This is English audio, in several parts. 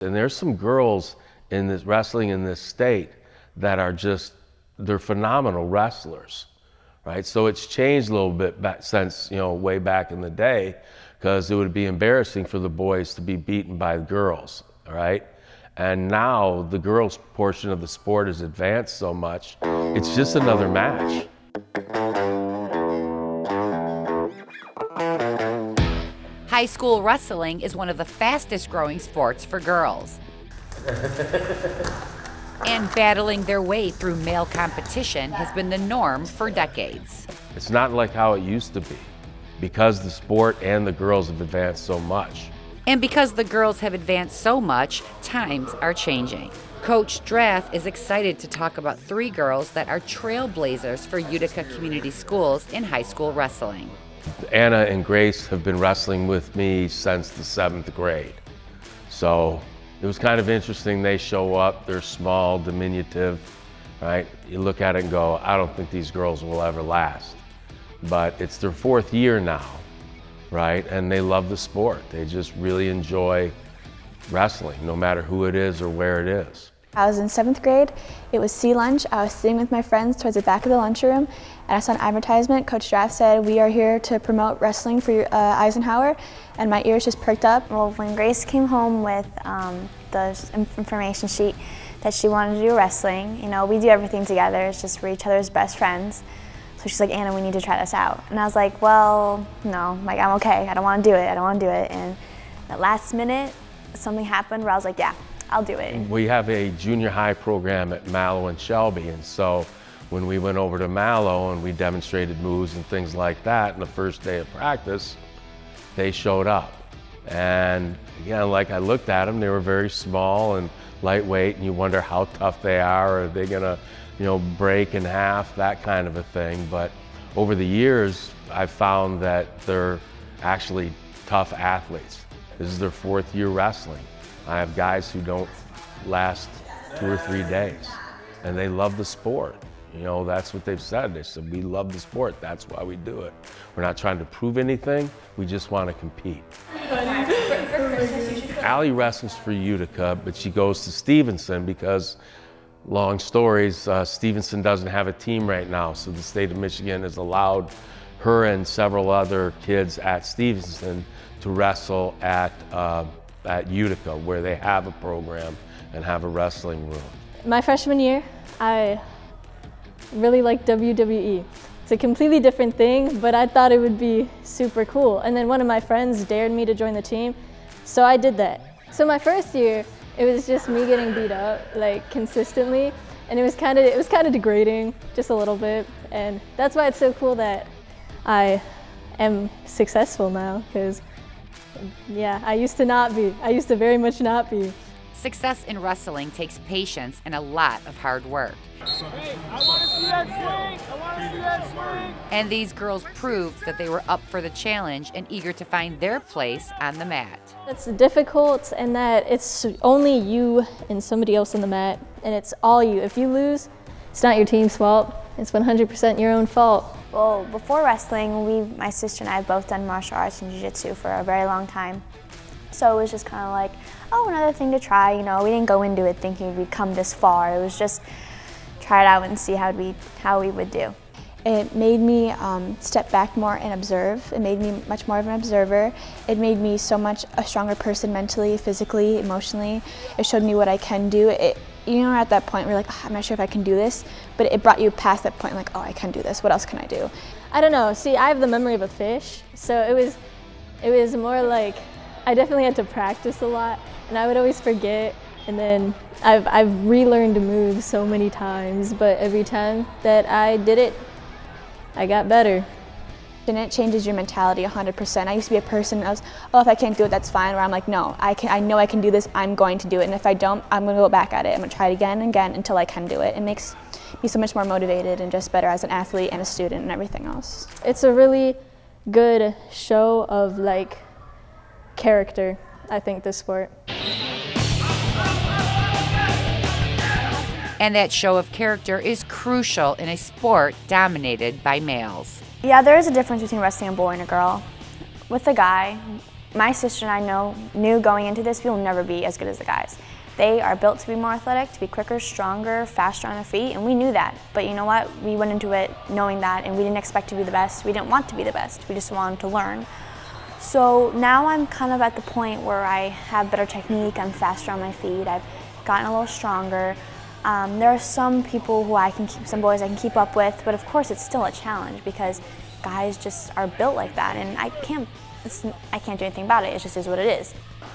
And there's some girls in this wrestling in this state that are just, they're phenomenal wrestlers, right? So it's changed a little bit back since, way back in the day, because it would be embarrassing for the boys to be beaten by the girls, all right? And now the girls' portion of the sport has advanced so much, it's just another match. High school wrestling is one of the fastest growing sports for girls. And battling their way through male competition has been the norm for decades. It's not like how it used to be, because the sport and the girls have advanced so much. And because the girls have advanced so much, times are changing. Coach Drath is excited to talk about 3 girls that are trailblazers for Utica Community Schools in high school wrestling. Anna and Grace have been wrestling with me since the 7th grade. So it was kind of interesting. They show up, they're small, diminutive, right? You look at it and go, I don't think these girls will ever last. But it's their 4th year now, right? And they love the sport. They just really enjoy wrestling, no matter who it is or where it is. I was in 7th grade. It was sea lunch. I was sitting with my friends towards the back of the lunchroom, and I saw an advertisement. Coach Draft said, "We are here to promote wrestling for Eisenhower," and my ears just perked up. Well, when Grace came home with the information sheet that she wanted to do wrestling, we do everything together. It's just we're each other's best friends. So she's like, "Anna, we need to try this out." And I was like, "Well, no, I'm okay. I don't want to do it. And at last minute, something happened where I was like, "Yeah, I'll do it." We have a junior high program at Mallow and Shelby, and so when we went over to Mallow and we demonstrated moves and things like that, and the first day of practice, they showed up. And again, like I looked at them, they were very small and lightweight, and you wonder how tough they are. Are they gonna, break in half, that kind of a thing. But over the years, I've found that they're actually tough athletes. This is their 4th year wrestling. I have guys who don't last 2 or 3 days, and they love the sport. That's what they've said. They said, we love the sport, that's why we do it. We're not trying to prove anything, we just want to compete. Allie wrestles for Utica, but she goes to Stevenson because, long stories, Stevenson doesn't have a team right now, so the state of Michigan has allowed her and several other kids at Stevenson to wrestle at Utica, where they have a program and have a wrestling room. My freshman year, I really liked WWE. It's a completely different thing, but I thought it would be super cool. And then one of my friends dared me to join the team, so I did that. So my first year, it was just me getting beat up consistently, and it was kind of degrading, just a little bit. And that's why it's so cool that I am successful now, because yeah, I used to very much not be. Success in wrestling takes patience and a lot of hard work. Hey, I want to see that swing! I want to see that swing! And these girls proved that they were up for the challenge and eager to find their place on the mat. It's difficult in that it's only you and somebody else on the mat, and it's all you. If you lose, it's not your team's fault. It's 100% your own fault. Well, before wrestling, my sister and I have both done martial arts and jiu-jitsu for a very long time. So it was just kind of like, oh, another thing to try. We didn't go into it thinking we'd come this far. It was just try it out and see how we would do. It made me step back more and observe. It made me much more of an observer. It made me so much a stronger person mentally, physically, emotionally. It showed me what I can do. At that point, we're like, oh, I'm not sure if I can do this, but it brought you past that point, like, oh, I can do this. What else can I do? I don't know. See, I have the memory of a fish, so it was more like I definitely had to practice a lot, and I would always forget. And then I've relearned moves so many times, but every time that I did it, I got better. And it changes your mentality 100%. I used to be a person, I was, oh, if I can't do it, that's fine. Where I'm like, no, I know I can do this, I'm going to do it. And if I don't, I'm gonna go back at it. I'm gonna try it again and again until I can do it. It makes me so much more motivated and just better as an athlete and a student and everything else. It's a really good show of character, I think, this sport. And that show of character is crucial in a sport dominated by males. Yeah, there is a difference between wrestling a boy and a girl. With a guy, My sister and I knew going into this, we will never be as good as the guys. They are built to be more athletic, to be quicker, stronger, faster on their feet, and we knew that. But you know what? We went into it knowing that, and we didn't expect to be the best. We didn't want to be the best. We just wanted to learn. So now I'm kind of at the point where I have better technique, I'm faster on my feet, I've gotten a little stronger. There are some people who some boys I can keep up with, but of course it's still a challenge because guys just are built like that, and I can't do anything about it. It just is what it is.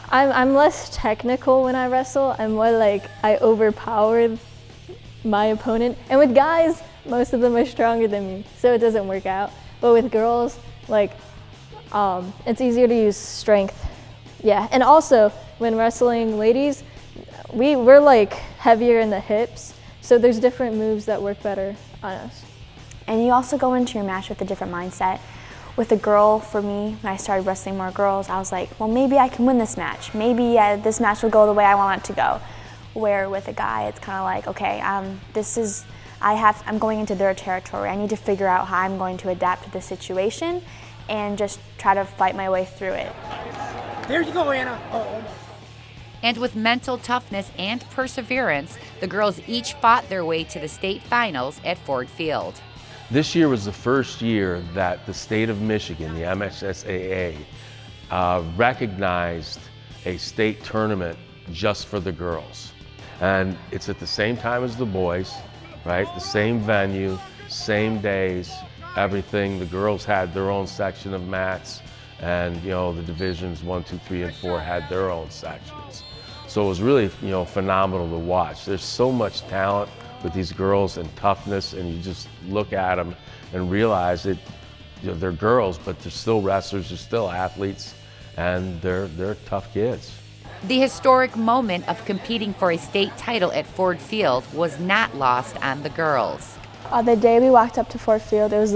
I'm less technical when I wrestle. I'm more like I overpower my opponent. And with guys, most of them are stronger than me, so it doesn't work out. But with girls, like, it's easier to use strength. Yeah, and also when wrestling ladies, we're like heavier in the hips, so there's different moves that work better on us. And you also go into your match with a different mindset. With a girl, for me, when I started wrestling more girls, I was like, well, maybe I can win this match. Maybe this match will go the way I want it to go. Where with a guy, it's kind of like, okay, I'm going into their territory. I need to figure out how I'm going to adapt to the situation and just try to fight my way through it. There you go, Anna. Oh, almost. And with mental toughness and perseverance, the girls each fought their way to the state finals at Ford Field. This year was the first year that the state of Michigan, the MSSAA, recognized a state tournament just for the girls. And it's at the same time as the boys, right? The same venue, same days, everything. The girls had their own section of mats, and the divisions 1, 2, 3, and 4 had their own sections. So it was really, phenomenal to watch. There's so much talent with these girls and toughness, and you just look at them and realize that they're girls, but they're still wrestlers, they're still athletes, and they're tough kids. The historic moment of competing for a state title at Ford Field was not lost on the girls. The day we walked up to Ford Field, it was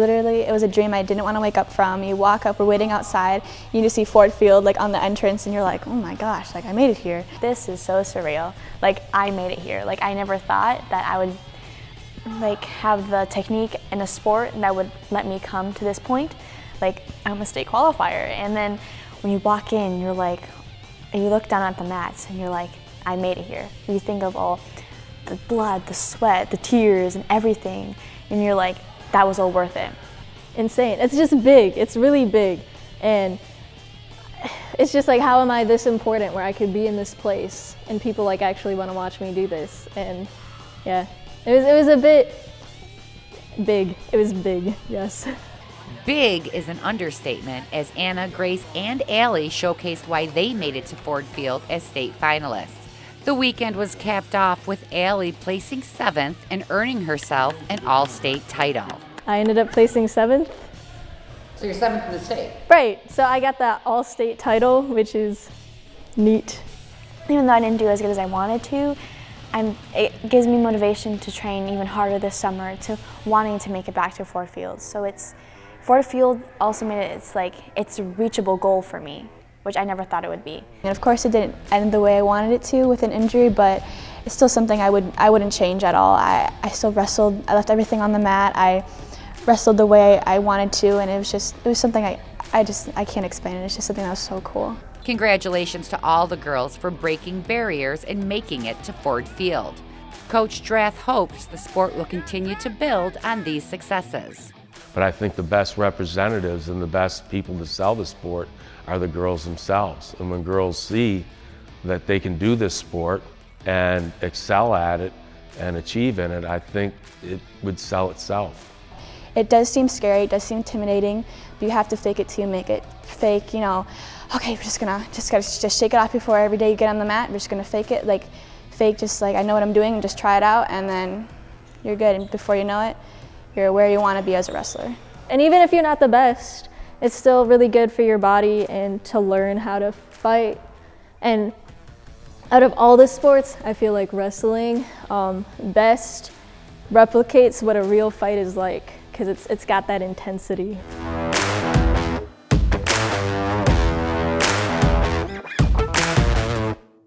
a dream I didn't want to wake up from. You walk up, we're waiting outside, you just see Ford Field like on the entrance, and you're like, oh my gosh, like I made it here. This is so surreal. Like I made it here. Like I never thought that I would like have the technique in a sport that would let me come to this point. Like I'm a state qualifier, and then when you walk in, you're like, and you look down at the mats, and you're like, I made it here. You think of all the blood, the sweat, the tears, and everything, and you're like, that was all worth it. Insane. It's just big. It's really big, and it's just like, how am I this important where I could be in this place and people like actually want to watch me do this? And yeah, it was a bit big. It was big, yes. Big is an understatement, as Anna, Grace, and Allie showcased why they made it to Ford Field as state finalists. The weekend was capped off with Allie placing 7th and earning herself an all-state title. I ended up placing 7th. So you're 7th in the state? Right, so I got that all-state title, which is neat. Even though I didn't do as good as I wanted to, it gives me motivation to train even harder this summer, to wanting to make it back to Ford Field. So Ford Field also made it's a reachable goal for me, which I never thought it would be. And of course it didn't end the way I wanted it to with an injury, but it's still something I wouldn't change at all. I still wrestled, I left everything on the mat, I wrestled the way I wanted to, and it was something I can't explain it. It's just something that was so cool. Congratulations to all the girls for breaking barriers and making it to Ford Field. Coach Drath hopes the sport will continue to build on these successes. But I think the best representatives and the best people to sell the sport are the girls themselves. And when girls see that they can do this sport and excel at it and achieve in it, I think it would sell itself. It does seem scary, it does seem intimidating, but you have to fake it till you make it. Fake, okay, we're just gotta shake it off before every day you get on the mat. We're just gonna fake it, just like I know what I'm doing, and just try it out, and then you're good. And before you know it, you're where you want to be as a wrestler. And even if you're not the best, it's still really good for your body and to learn how to fight. And out of all the sports, I feel like wrestling best replicates what a real fight is like, because it's got that intensity.